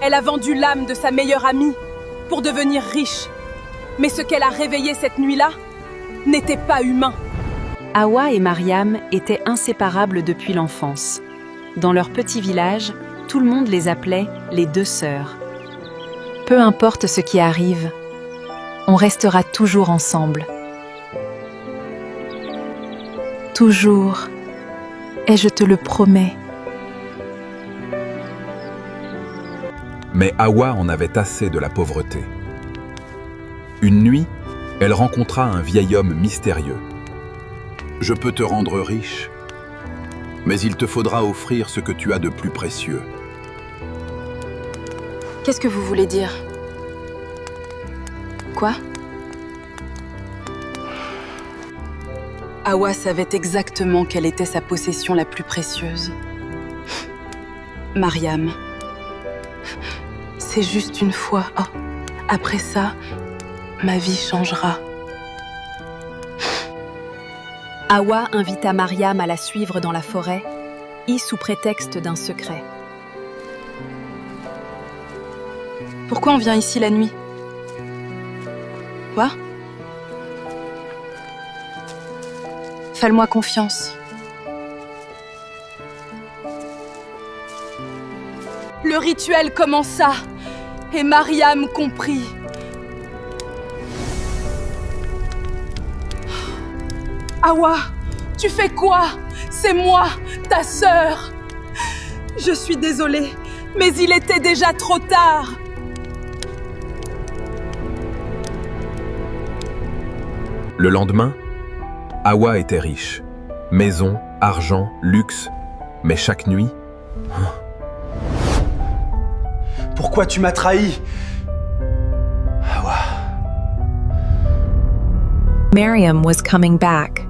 Elle a vendu l'âme de sa meilleure amie pour devenir riche. Mais ce qu'elle a réveillé cette nuit-là n'était pas humain. Hawa et Mariam étaient inséparables depuis l'enfance. Dans leur petit village, tout le monde les appelait les deux sœurs. Peu importe ce qui arrive, on restera toujours ensemble. Toujours, et je te le promets. Mais Hawa en avait assez de la pauvreté. Une nuit, elle rencontra un vieil homme mystérieux. « Je peux te rendre riche, mais il te faudra offrir ce que tu as de plus précieux. » Qu'est-ce que vous voulez dire? Quoi? Hawa savait exactement quelle était sa possession la plus précieuse. Mariam. C'est juste une fois. Oh, après ça, ma vie changera. Hawa invita Mariam à la suivre dans la forêt, sous prétexte d'un secret. Pourquoi on vient ici la nuit? Quoi? Fais-moi confiance. Le rituel commença et Mariam comprit. Hawa, tu fais quoi? C'est moi, ta sœur. Je suis désolée, mais il était déjà trop tard. Le lendemain, Hawa était riche. Maison, argent, luxe. Mais chaque nuit... Pourquoi tu m'as trahi? Hawa. Mariam was coming back.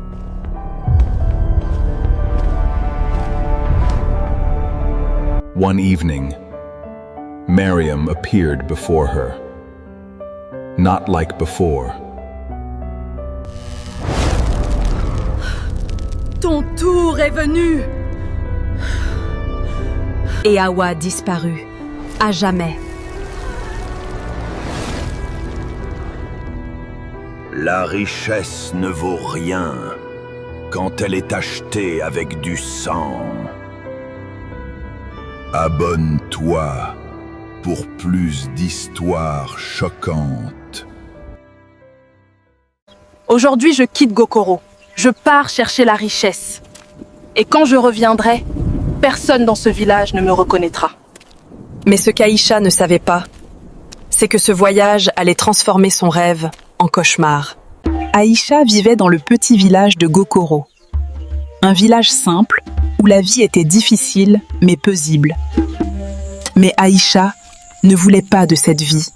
One evening, Mariam appeared before her. Not like before. Ton tour est venu. Et Hawa disparut, à jamais. La richesse ne vaut rien quand elle est achetée avec du sang. Abonne-toi pour plus d'histoires choquantes. Aujourd'hui, je quitte Gokoro. Je pars chercher la richesse. Et quand je reviendrai, personne dans ce village ne me reconnaîtra. Mais ce qu'Aïcha ne savait pas, c'est que ce voyage allait transformer son rêve en cauchemar. Aïcha vivait dans le petit village de Gokoro. Un village simple où la vie était difficile mais paisible. Mais Aïcha ne voulait pas de cette vie.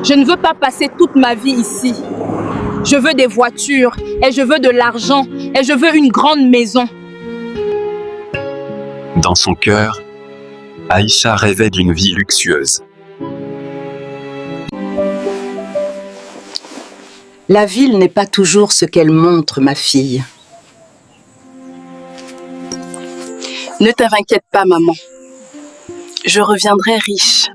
Je ne veux pas passer toute ma vie ici. Je veux des voitures, et je veux de l'argent, et je veux une grande maison. Dans son cœur, Aïcha rêvait d'une vie luxueuse. La ville n'est pas toujours ce qu'elle montre, ma fille. Ne t'inquiète pas, maman. Je reviendrai riche.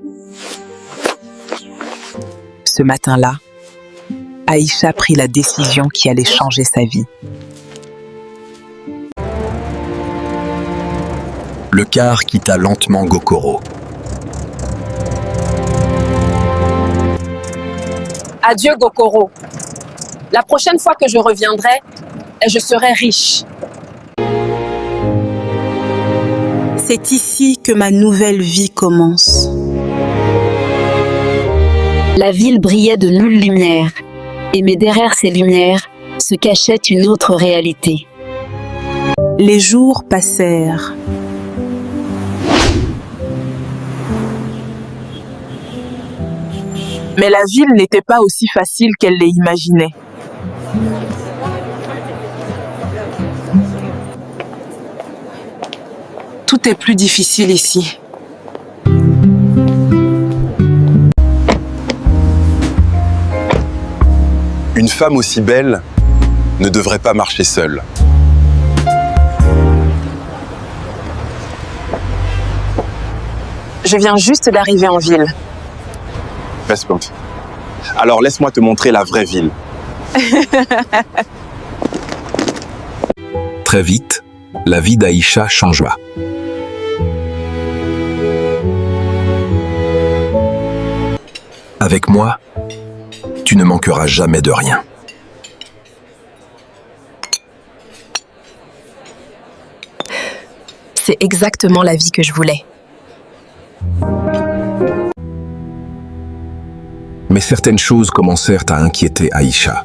Ce matin-là, Aïcha prit la décision qui allait changer sa vie. Le car quitta lentement Gokoro. Adieu, Gokoro. La prochaine fois que je reviendrai, je serai riche. C'est ici que ma nouvelle vie commence. La ville brillait de nulle lumière, mais derrière ces lumières se cachait une autre réalité. Les jours passèrent. Mais la ville n'était pas aussi facile qu'elle l'imaginait. Tout est plus difficile ici. Une femme aussi belle ne devrait pas marcher seule. Je viens juste d'arriver en ville. Respecte. Alors laisse-moi te montrer la vraie ville. Très vite, la vie d'Aïcha changea. Avec moi, tu ne manqueras jamais de rien. C'est exactement la vie que je voulais. Mais certaines choses commencèrent à inquiéter Aïcha.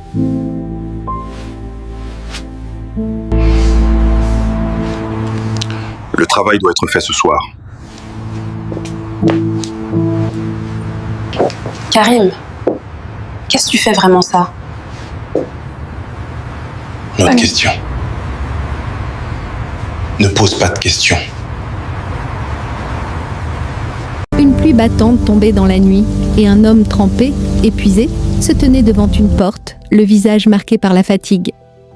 Le travail doit être fait ce soir. Karim, qu'est-ce que tu fais vraiment ça? Notre question. Ne pose pas de questions. Une pluie battante tombait dans la nuit et un homme trempé, épuisé, se tenait devant une porte, le visage marqué par la fatigue.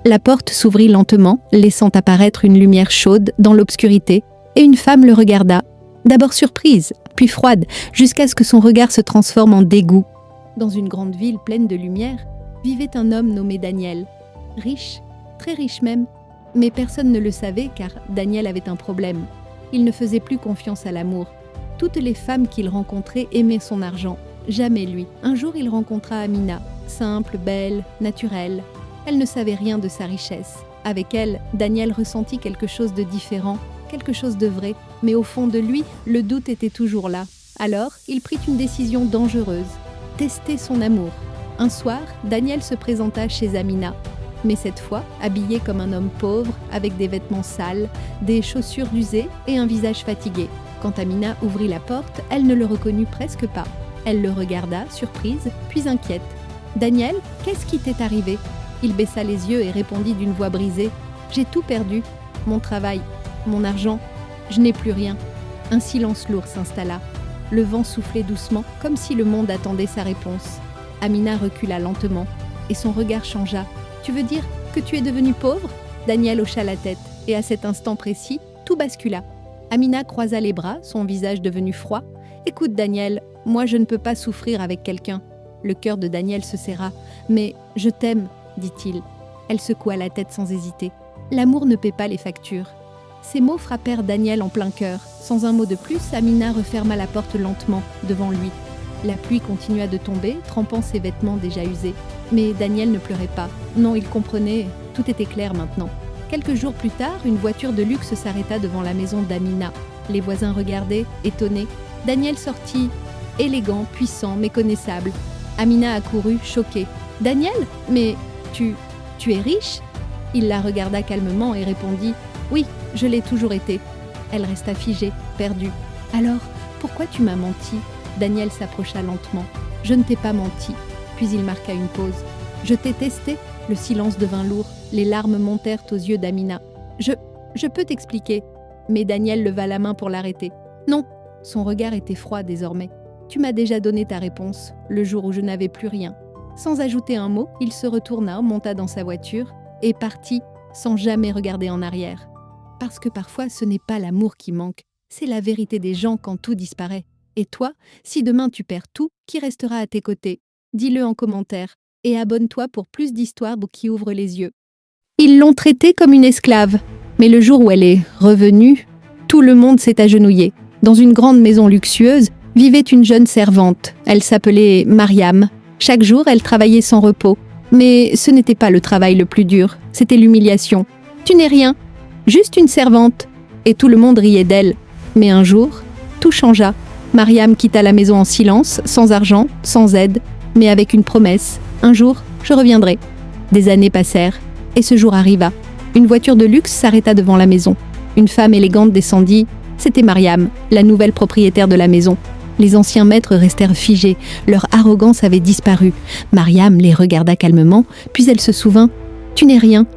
La porte s'ouvrit lentement, laissant apparaître une lumière chaude dans l'obscurité, et une femme le regarda, d'abord surprise, puis froide, jusqu'à ce que son regard se transforme en dégoût. Dans une grande ville pleine de lumière, vivait un homme nommé Daniel. Riche, très riche même, mais personne ne le savait car Daniel avait un problème. Il ne faisait plus confiance à l'amour. Toutes les femmes qu'il rencontrait aimaient son argent, jamais lui. Un jour, il rencontra Amina, simple, belle, naturelle. Elle ne savait rien de sa richesse. Avec elle, Daniel ressentit quelque chose de différent, quelque chose de vrai, mais au fond de lui, le doute était toujours là. Alors, il prit une décision dangereuse, tester son amour. Un soir, Daniel se présenta chez Amina, mais cette fois habillé comme un homme pauvre, avec des vêtements sales, des chaussures usées et un visage fatigué. Quand Amina ouvrit la porte, elle ne le reconnut presque pas. Elle le regarda, surprise, puis inquiète. « Daniel, qu'est-ce qui t'est arrivé ?» Il baissa les yeux et répondit d'une voix brisée. « J'ai tout perdu. Mon travail, mon argent. Je n'ai plus rien. » Un silence lourd s'installa. Le vent soufflait doucement, comme si le monde attendait sa réponse. Amina recula lentement, et son regard changea. « Tu veux dire que tu es devenu pauvre ?» Daniel hocha la tête, et à cet instant précis, tout bascula. Amina croisa les bras, son visage devenu froid. « Écoute Daniel, moi je ne peux pas souffrir avec quelqu'un. » Le cœur de Daniel se serra. « Mais je t'aime, » dit-il. Elle secoua la tête sans hésiter. L'amour ne paie pas les factures. Ces mots frappèrent Daniel en plein cœur. Sans un mot de plus, Amina referma la porte lentement, devant lui. La pluie continua de tomber, trempant ses vêtements déjà usés. Mais Daniel ne pleurait pas. Non, il comprenait, tout était clair maintenant. Quelques jours plus tard, une voiture de luxe s'arrêta devant la maison d'Amina. Les voisins regardaient, étonnés. Daniel sortit, élégant, puissant, méconnaissable. Amina accourut, choquée. « Daniel, mais tu es riche ?» Il la regarda calmement et répondit « Oui, je l'ai toujours été. » Elle resta figée, perdue. « Alors, pourquoi tu m'as menti ?» Daniel s'approcha lentement. « Je ne t'ai pas menti. » Puis il marqua une pause. « Je t'ai testé ?» Le silence devint lourd. Les larmes montèrent aux yeux d'Amina. « Je peux t'expliquer. » Mais Daniel leva la main pour l'arrêter. « Non !» Son regard était froid désormais. « Tu m'as déjà donné ta réponse, le jour où je n'avais plus rien. » Sans ajouter un mot, il se retourna, monta dans sa voiture et partit sans jamais regarder en arrière. Parce que parfois, ce n'est pas l'amour qui manque, c'est la vérité des gens quand tout disparaît. Et toi, si demain tu perds tout, qui restera à tes côtés? Dis-le en commentaire et abonne-toi pour plus d'histoires qui ouvrent les yeux. Ils l'ont traitée comme une esclave, mais le jour où elle est revenue, tout le monde s'est agenouillé. Dans une grande maison luxueuse, vivait une jeune servante. Elle s'appelait Mariam. Chaque jour, elle travaillait sans repos. Mais ce n'était pas le travail le plus dur, c'était l'humiliation. « Tu n'es rien, juste une servante. » Et tout le monde riait d'elle. Mais un jour, tout changea. Mariam quitta la maison en silence, sans argent, sans aide, mais avec une promesse. « Un jour, je reviendrai. » Des années passèrent, et ce jour arriva. Une voiture de luxe s'arrêta devant la maison. Une femme élégante descendit. C'était Mariam, la nouvelle propriétaire de la maison. Les anciens maîtres restèrent figés, leur arrogance avait disparu. Mariam les regarda calmement, puis elle se souvint. « Tu n'es rien. »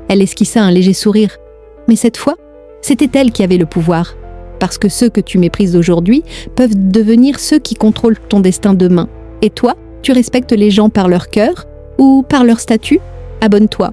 Elle esquissa un léger sourire. Mais cette fois, c'était elle qui avait le pouvoir. Parce que ceux que tu méprises aujourd'hui peuvent devenir ceux qui contrôlent ton destin demain. Et toi, tu respectes les gens par leur cœur ou par leur statut? Abonne-toi.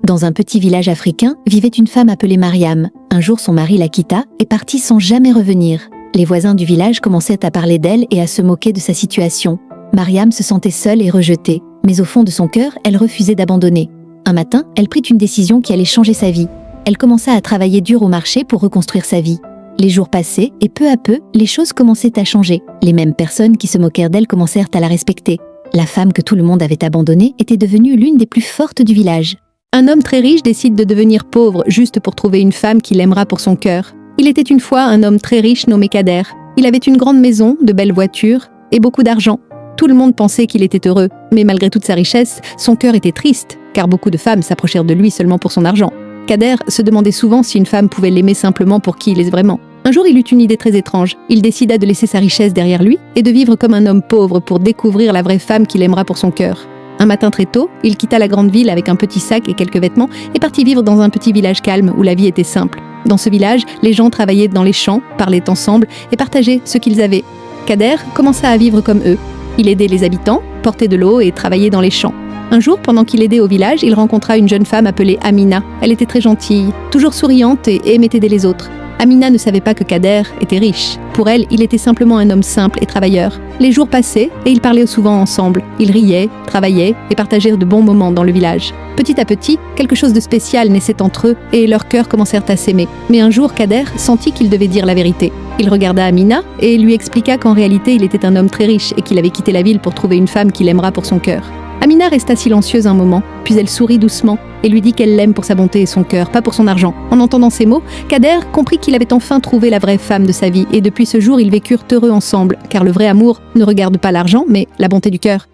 Dans un petit village africain, vivait une femme appelée Mariam. Un jour, son mari la quitta et partit sans jamais revenir. Les voisins du village commençaient à parler d'elle et à se moquer de sa situation. Mariam se sentait seule et rejetée, mais au fond de son cœur, elle refusait d'abandonner. Un matin, elle prit une décision qui allait changer sa vie. Elle commença à travailler dur au marché pour reconstruire sa vie. Les jours passaient et peu à peu, les choses commençaient à changer. Les mêmes personnes qui se moquèrent d'elle commencèrent à la respecter. La femme que tout le monde avait abandonnée était devenue l'une des plus fortes du village. Un homme très riche décide de devenir pauvre juste pour trouver une femme qu'il aimera pour son cœur. Il était une fois un homme très riche nommé Kader. Il avait une grande maison, de belles voitures et beaucoup d'argent. Tout le monde pensait qu'il était heureux, mais malgré toute sa richesse, son cœur était triste, car beaucoup de femmes s'approchèrent de lui seulement pour son argent. Kader se demandait souvent si une femme pouvait l'aimer simplement pour qui il est vraiment. Un jour, il eut une idée très étrange. Il décida de laisser sa richesse derrière lui et de vivre comme un homme pauvre pour découvrir la vraie femme qu'il aimera pour son cœur. Un matin très tôt, il quitta la grande ville avec un petit sac et quelques vêtements et partit vivre dans un petit village calme où la vie était simple. Dans ce village, les gens travaillaient dans les champs, parlaient ensemble et partageaient ce qu'ils avaient. Kader commença à vivre comme eux. Il aidait les habitants, portait de l'eau et travaillait dans les champs. Un jour, pendant qu'il aidait au village, il rencontra une jeune femme appelée Amina. Elle était très gentille, toujours souriante et aimait aider les autres. Amina ne savait pas que Kader était riche. Pour elle, il était simplement un homme simple et travailleur. Les jours passaient et ils parlaient souvent ensemble. Ils riaient, travaillaient et partageaient de bons moments dans le village. Petit à petit, quelque chose de spécial naissait entre eux et leurs cœurs commencèrent à s'aimer. Mais un jour, Kader sentit qu'il devait dire la vérité. Il regarda Amina et lui expliqua qu'en réalité, il était un homme très riche et qu'il avait quitté la ville pour trouver une femme qu'il aimera pour son cœur. Amina resta silencieuse un moment, puis elle sourit doucement et lui dit qu'elle l'aime pour sa bonté et son cœur, pas pour son argent. En entendant ces mots, Kader comprit qu'il avait enfin trouvé la vraie femme de sa vie et depuis ce jour, ils vécurent heureux ensemble, car le vrai amour ne regarde pas l'argent, mais la bonté du cœur.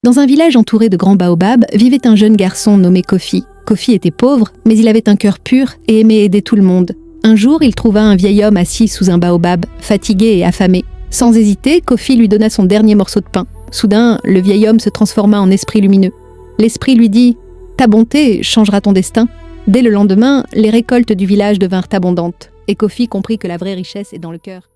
Dans un village entouré de grands baobabs, vivait un jeune garçon nommé Kofi. Kofi était pauvre, mais il avait un cœur pur et aimait aider tout le monde. Un jour, il trouva un vieil homme assis sous un baobab, fatigué et affamé. Sans hésiter, Kofi lui donna son dernier morceau de pain. Soudain, le vieil homme se transforma en esprit lumineux. L'esprit lui dit « Ta bonté changera ton destin ». Dès le lendemain, les récoltes du village devinrent abondantes, et Kofi comprit que la vraie richesse est dans le cœur.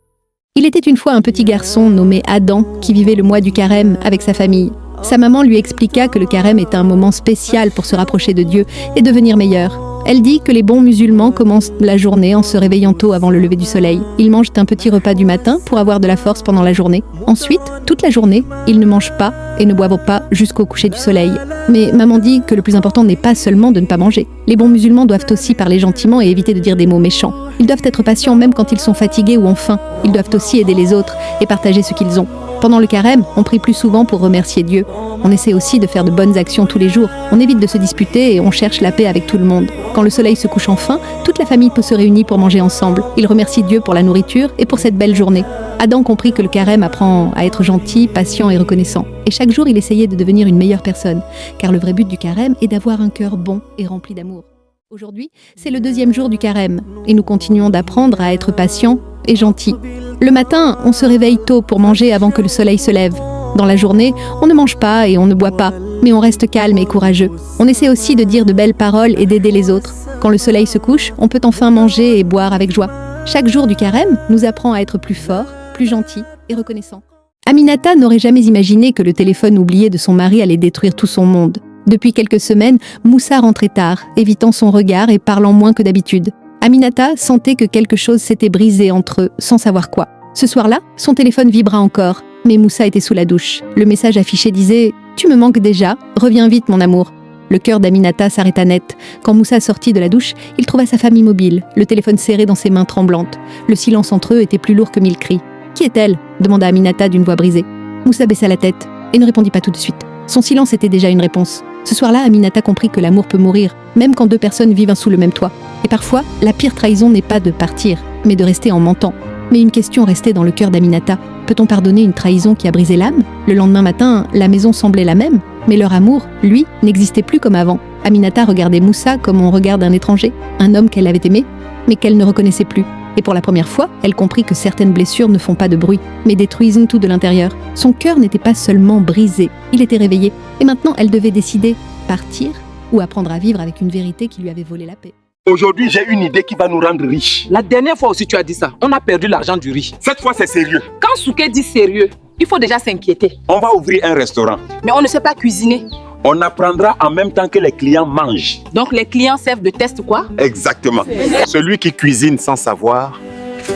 Il était une fois un petit garçon nommé Adam qui vivait le mois du carême avec sa famille. Sa maman lui expliqua que le carême était un moment spécial pour se rapprocher de Dieu et devenir meilleur. Elle dit que les bons musulmans commencent la journée en se réveillant tôt avant le lever du soleil. Ils mangent un petit repas du matin pour avoir de la force pendant la journée. Ensuite, toute la journée, ils ne mangent pas et ne boivent pas jusqu'au coucher du soleil. Mais maman dit que le plus important n'est pas seulement de ne pas manger. Les bons musulmans doivent aussi parler gentiment et éviter de dire des mots méchants. Ils doivent être patients même quand ils sont fatigués ou ont faim. Ils doivent aussi aider les autres et partager ce qu'ils ont. Pendant le carême, on prie plus souvent pour remercier Dieu. On essaie aussi de faire de bonnes actions tous les jours. On évite de se disputer et on cherche la paix avec tout le monde. Quand le soleil se couche enfin, toute la famille peut se réunir pour manger ensemble. Ils remercient Dieu pour la nourriture et pour cette belle journée. Adam comprit que le carême apprend à être gentil, patient et reconnaissant. Et chaque jour, il essayait de devenir une meilleure personne. Car le vrai but du carême est d'avoir un cœur bon et rempli d'amour. Aujourd'hui, c'est le 2e jour du carême. Et nous continuons d'apprendre à être patients et gentils. Le matin, on se réveille tôt pour manger avant que le soleil se lève. Dans la journée, on ne mange pas et on ne boit pas, mais on reste calme et courageux. On essaie aussi de dire de belles paroles et d'aider les autres. Quand le soleil se couche, on peut enfin manger et boire avec joie. Chaque jour du carême nous apprend à être plus fort, plus gentil et reconnaissant. Aminata n'aurait jamais imaginé que le téléphone oublié de son mari allait détruire tout son monde. Depuis quelques semaines, Moussa rentrait tard, évitant son regard et parlant moins que d'habitude. Aminata sentait que quelque chose s'était brisé entre eux, sans savoir quoi. Ce soir-là, son téléphone vibra encore, mais Moussa était sous la douche. Le message affiché disait « Tu me manques déjà, reviens vite mon amour ». Le cœur d'Aminata s'arrêta net. Quand Moussa sortit de la douche, il trouva sa femme immobile, le téléphone serré dans ses mains tremblantes. Le silence entre eux était plus lourd que 1000 cris. « Qui est-elle » demanda Aminata d'une voix brisée. Moussa baissa la tête et ne répondit pas tout de suite. Son silence était déjà une réponse. Ce soir-là, Aminata comprit que l'amour peut mourir, même quand 2 personnes vivent sous le même toit. Et parfois, la pire trahison n'est pas de partir, mais de rester en mentant. Mais une question restait dans le cœur d'Aminata. Peut-on pardonner une trahison qui a brisé l'âme ? Le lendemain matin, la maison semblait la même, mais leur amour, lui, n'existait plus comme avant. Aminata regardait Moussa comme on regarde un étranger, un homme qu'elle avait aimé, mais qu'elle ne reconnaissait plus. Et pour la première fois, elle comprit que certaines blessures ne font pas de bruit, mais détruisent tout de l'intérieur. Son cœur n'était pas seulement brisé, il était réveillé. Et maintenant, elle devait décider, partir ou apprendre à vivre avec une vérité qui lui avait volé la paix. Aujourd'hui, j'ai une idée qui va nous rendre riches. La dernière fois aussi, tu as dit ça. On a perdu l'argent du riz. Cette fois, c'est sérieux. Quand Souké dit sérieux, il faut déjà s'inquiéter. On va ouvrir un restaurant. Mais on ne sait pas cuisiner. On apprendra en même temps que les clients mangent. Donc les clients servent de test quoi? Exactement. Celui qui cuisine sans savoir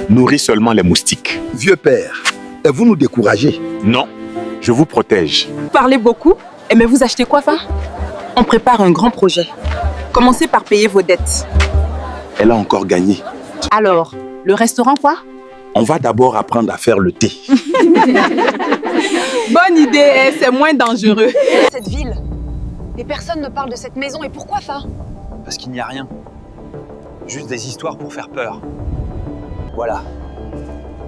nourrit seulement les moustiques. Vieux père, vous nous découragez? Non, je vous protège. Vous parlez beaucoup, mais vous achetez quoi, Fa? On prépare un grand projet. Commencez par payer vos dettes. Elle a encore gagné. Alors, le restaurant quoi? On va d'abord apprendre à faire le thé. Bonne idée, c'est moins dangereux. Cette ville, les personnes me parlent de cette maison et pourquoi, Fa? Parce qu'il n'y a rien. Juste des histoires pour faire peur. Voilà.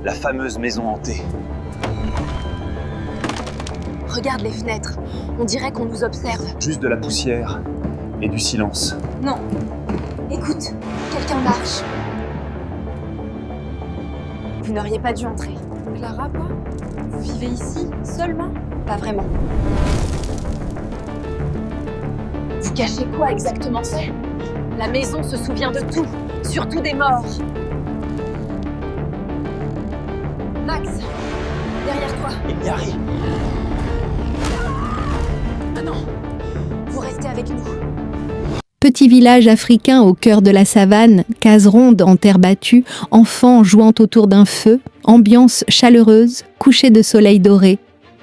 La fameuse maison hantée. Regarde les fenêtres. On dirait qu'on nous observe. Juste de la poussière et du silence. Non. Écoute, quelqu'un marche. Vous n'auriez pas dû entrer. Clara, quoi? Vous vivez ici, seulement? Pas vraiment. Vous cachez quoi exactement? La maison se souvient de tout, surtout des morts. Max, derrière toi. Il y arrive. Maintenant, vous restez avec nous. Petit village africain au cœur de la savane, case ronde en terre battue, enfants jouant autour d'un feu, ambiance chaleureuse, coucher de soleil doré.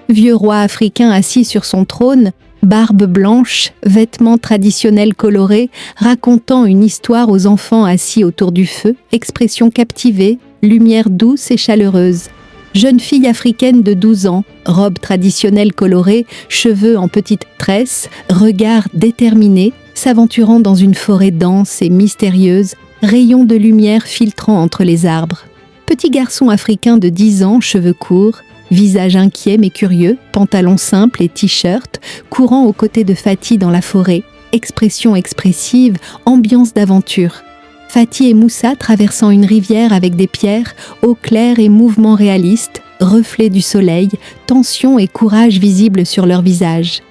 Vieux roi africain assis sur son trône, barbe blanche, vêtements traditionnels colorés, racontant une histoire aux enfants assis autour du feu, expression captivée, lumière douce et chaleureuse. Jeune fille africaine de 12 ans, robe traditionnelle colorée, cheveux en petites tresses, regard déterminé, s'aventurant dans une forêt dense et mystérieuse, rayons de lumière filtrant entre les arbres. Petit garçon africain de 10 ans, cheveux courts, visage inquiet mais curieux, pantalon simple et t-shirt, courant aux côtés de Fatih dans la forêt, expression expressive, ambiance d'aventure. Fatih et Moussa traversant une rivière avec des pierres, eau claire et mouvements réalistes, reflets du soleil, tension et courage visibles sur leur visage.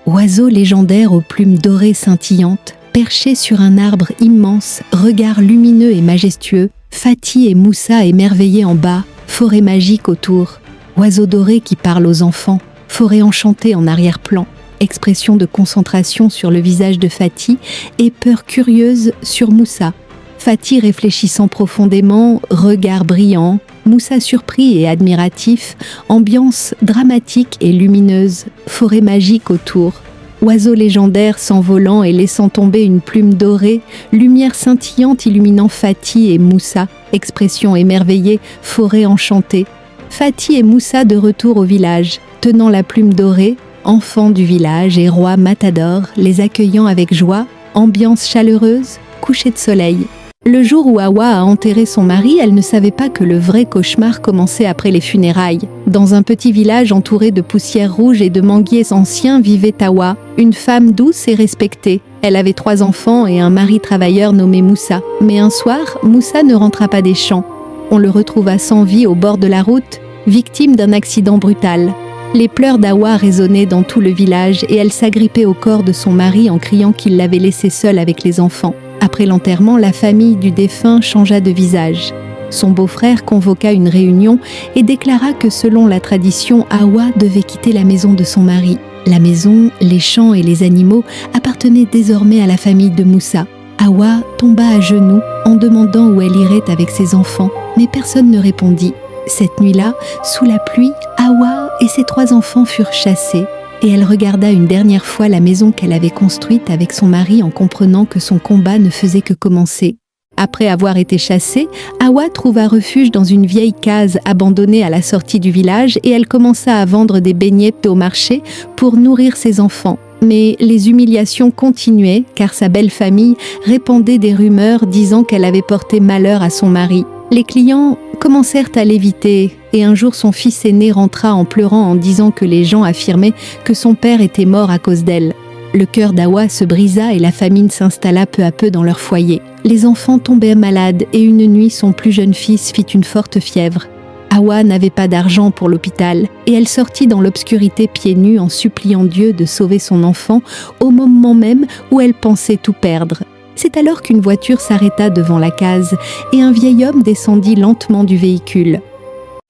Oiseau légendaire aux plumes dorées scintillantes, perché sur un arbre immense, regard lumineux et majestueux, Fatih et Moussa émerveillés en bas, forêt magique autour. Oiseau doré qui parle aux enfants, forêt enchantée en arrière-plan, expression de concentration sur le visage de Fatih et peur curieuse sur Moussa. Fatih réfléchissant profondément, regard brillant, Moussa surpris et admiratif, ambiance dramatique et lumineuse, forêt magique autour. Oiseau légendaire s'envolant et laissant tomber une plume dorée, lumière scintillante illuminant Fatih et Moussa, expression émerveillée, forêt enchantée. Fatih et Moussa de retour au village, tenant la plume dorée, enfants du village et roi Matador, les accueillant avec joie, ambiance chaleureuse, coucher de soleil. Le jour où Hawa a enterré son mari, elle ne savait pas que le vrai cauchemar commençait après les funérailles. Dans un petit village entouré de poussière rouge et de manguiers anciens vivait Hawa, une femme douce et respectée. Elle avait 3 enfants et un mari travailleur nommé Moussa. Mais un soir, Moussa ne rentra pas des champs. On le retrouva sans vie au bord de la route, victime d'un accident brutal. Les pleurs d'Hawa résonnaient dans tout le village et elle s'agrippait au corps de son mari en criant qu'il l'avait laissée seule avec les enfants. Après l'enterrement, la famille du défunt changea de visage. Son beau-frère convoqua une réunion et déclara que selon la tradition, Hawa devait quitter la maison de son mari. La maison, les champs et les animaux appartenaient désormais à la famille de Moussa. Hawa tomba à genoux en demandant où elle irait avec ses enfants, mais personne ne répondit. Cette nuit-là, sous la pluie, Hawa et ses 3 enfants furent chassés. Et elle regarda une dernière fois la maison qu'elle avait construite avec son mari en comprenant que son combat ne faisait que commencer. Après avoir été chassée, Hawa trouva refuge dans une vieille case abandonnée à la sortie du village et elle commença à vendre des beignets au marché pour nourrir ses enfants. Mais les humiliations continuaient car sa belle famille répandait des rumeurs disant qu'elle avait porté malheur à son mari. Les clients commencèrent à l'éviter et un jour son fils aîné rentra en pleurant en disant que les gens affirmaient que son père était mort à cause d'elle. Le cœur d'Hawa se brisa et la famine s'installa peu à peu dans leur foyer. Les enfants tombèrent malades et une nuit son plus jeune fils fit une forte fièvre. Hawa n'avait pas d'argent pour l'hôpital et elle sortit dans l'obscurité pieds nus en suppliant Dieu de sauver son enfant au moment même où elle pensait tout perdre. C'est alors qu'une voiture s'arrêta devant la case et un vieil homme descendit lentement du véhicule.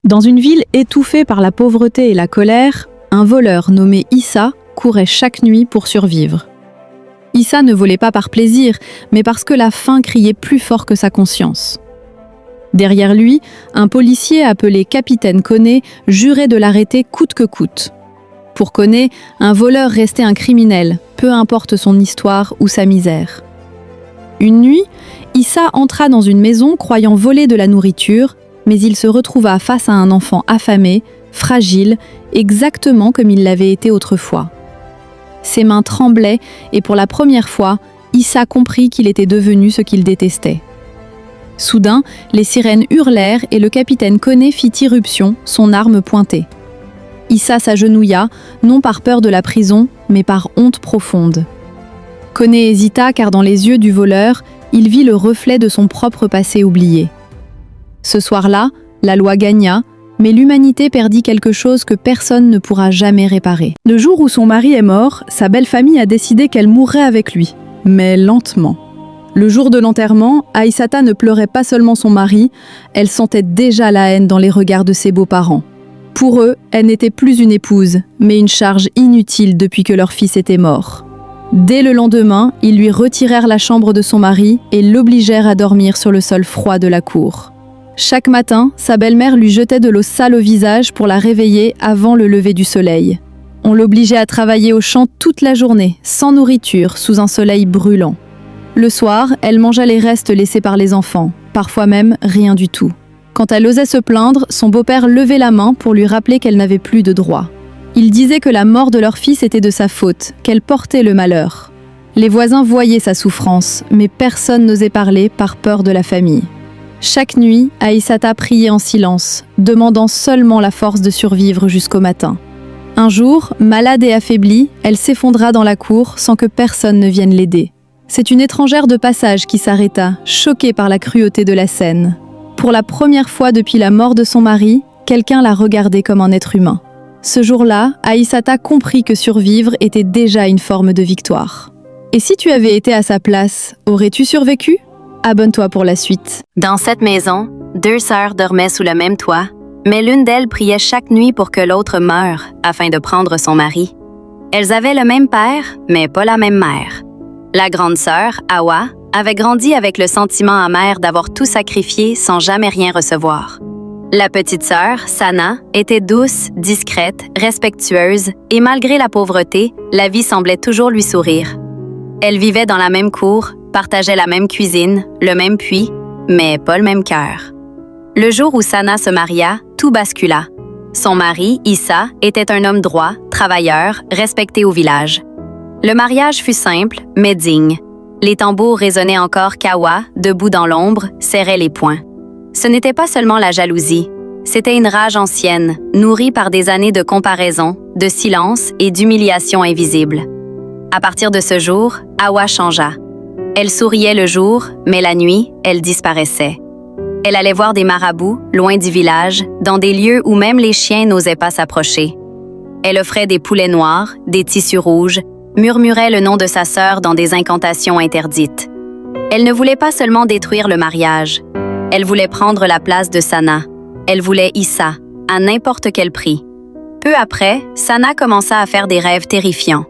Dans une ville étouffée par la pauvreté et la colère, un voleur nommé Issa courait chaque nuit pour survivre. Issa ne volait pas par plaisir, mais parce que la faim criait plus fort que sa conscience. Derrière lui, un policier appelé Capitaine Koné jurait de l'arrêter coûte que coûte. Pour Koné, un voleur restait un criminel, peu importe son histoire ou sa misère. Une nuit, Issa entra dans une maison croyant voler de la nourriture, mais il se retrouva face à un enfant affamé, fragile, exactement comme il l'avait été autrefois. Ses mains tremblaient et pour la première fois, Issa comprit qu'il était devenu ce qu'il détestait. Soudain, les sirènes hurlèrent et le capitaine Koné fit irruption, son arme pointée. Issa s'agenouilla, non par peur de la prison, mais par honte profonde. Koné hésita car dans les yeux du voleur, il vit le reflet de son propre passé oublié. Ce soir-là, la loi gagna, mais l'humanité perdit quelque chose que personne ne pourra jamais réparer. Le jour où son mari est mort, sa belle famille a décidé qu'elle mourrait avec lui, mais lentement. Le jour de l'enterrement, Aïssata ne pleurait pas seulement son mari, elle sentait déjà la haine dans les regards de ses beaux-parents. Pour eux, elle n'était plus une épouse, mais une charge inutile depuis que leur fils était mort. Dès le lendemain, ils lui retirèrent la chambre de son mari et l'obligèrent à dormir sur le sol froid de la cour. Chaque matin, sa belle-mère lui jetait de l'eau sale au visage pour la réveiller avant le lever du soleil. On l'obligeait à travailler au champ toute la journée, sans nourriture, sous un soleil brûlant. Le soir, elle mangeait les restes laissés par les enfants, parfois même rien du tout. Quand elle osait se plaindre, son beau-père levait la main pour lui rappeler qu'elle n'avait plus de droits. Il disait que la mort de leur fils était de sa faute, qu'elle portait le malheur. Les voisins voyaient sa souffrance, mais personne n'osait parler par peur de la famille. Chaque nuit, Aïssata priait en silence, demandant seulement la force de survivre jusqu'au matin. Un jour, malade et affaiblie, elle s'effondra dans la cour sans que personne ne vienne l'aider. C'est une étrangère de passage qui s'arrêta, choquée par la cruauté de la scène. Pour la première fois depuis la mort de son mari, quelqu'un la regardait comme un être humain. Ce jour-là, Aïssata comprit que survivre était déjà une forme de victoire. Et si tu avais été à sa place, aurais-tu survécu ? Abonne-toi pour la suite. Dans cette maison, 2 sœurs dormaient sous le même toit, mais l'une d'elles priait chaque nuit pour que l'autre meure afin de prendre son mari. Elles avaient le même père, mais pas la même mère. La grande sœur, Awa, avait grandi avec le sentiment amer d'avoir tout sacrifié sans jamais rien recevoir. La petite sœur, Sana, était douce, discrète, respectueuse et malgré la pauvreté, la vie semblait toujours lui sourire. Elle vivait dans la même cour, partageait la même cuisine, le même puits, mais pas le même cœur. Le jour où Sana se maria, tout bascula. Son mari, Issa, était un homme droit, travailleur, respecté au village. Le mariage fut simple, mais digne. Les tambours résonnaient encore qu'Awa, debout dans l'ombre, serrait les poings. Ce n'était pas seulement la jalousie, c'était une rage ancienne, nourrie par des années de comparaison, de silence et d'humiliation invisible. À partir de ce jour, Awa changea. Elle souriait le jour, mais la nuit, elle disparaissait. Elle allait voir des marabouts, loin du village, dans des lieux où même les chiens n'osaient pas s'approcher. Elle offrait des poulets noirs, des tissus rouges, murmurait le nom de sa sœur dans des incantations interdites. Elle ne voulait pas seulement détruire le mariage. Elle voulait prendre la place de Sana. Elle voulait Issa, à n'importe quel prix. Peu après, Sana commença à faire des rêves terrifiants.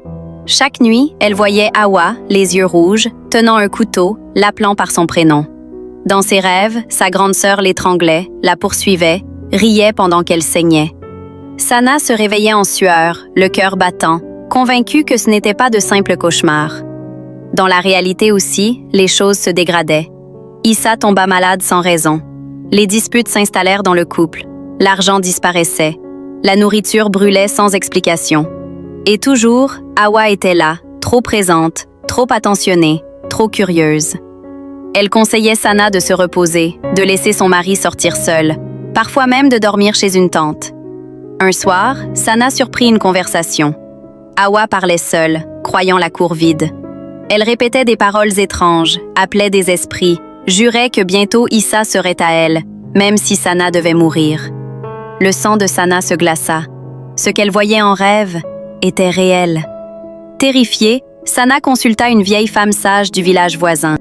Chaque nuit, elle voyait Awa, les yeux rouges, tenant un couteau, l'appelant par son prénom. Dans ses rêves, sa grande sœur l'étranglait, la poursuivait, riait pendant qu'elle saignait. Sana se réveillait en sueur, le cœur battant, convaincue que ce n'était pas de simples cauchemars. Dans la réalité aussi, les choses se dégradaient. Issa tomba malade sans raison. Les disputes s'installèrent dans le couple. L'argent disparaissait. La nourriture brûlait sans explication. Et toujours, Awa était là, trop présente, trop attentionnée, trop curieuse. Elle conseillait Sana de se reposer, de laisser son mari sortir seul, parfois même de dormir chez une tante. Un soir, Sana surprit une conversation. Awa parlait seule, croyant la cour vide. Elle répétait des paroles étranges, appelait des esprits, jurait que bientôt Issa serait à elle, même si Sana devait mourir. Le sang de Sana se glaça. Ce qu'elle voyait en rêve était réel. Terrifiée, Sana consulta une vieille femme sage du village voisin.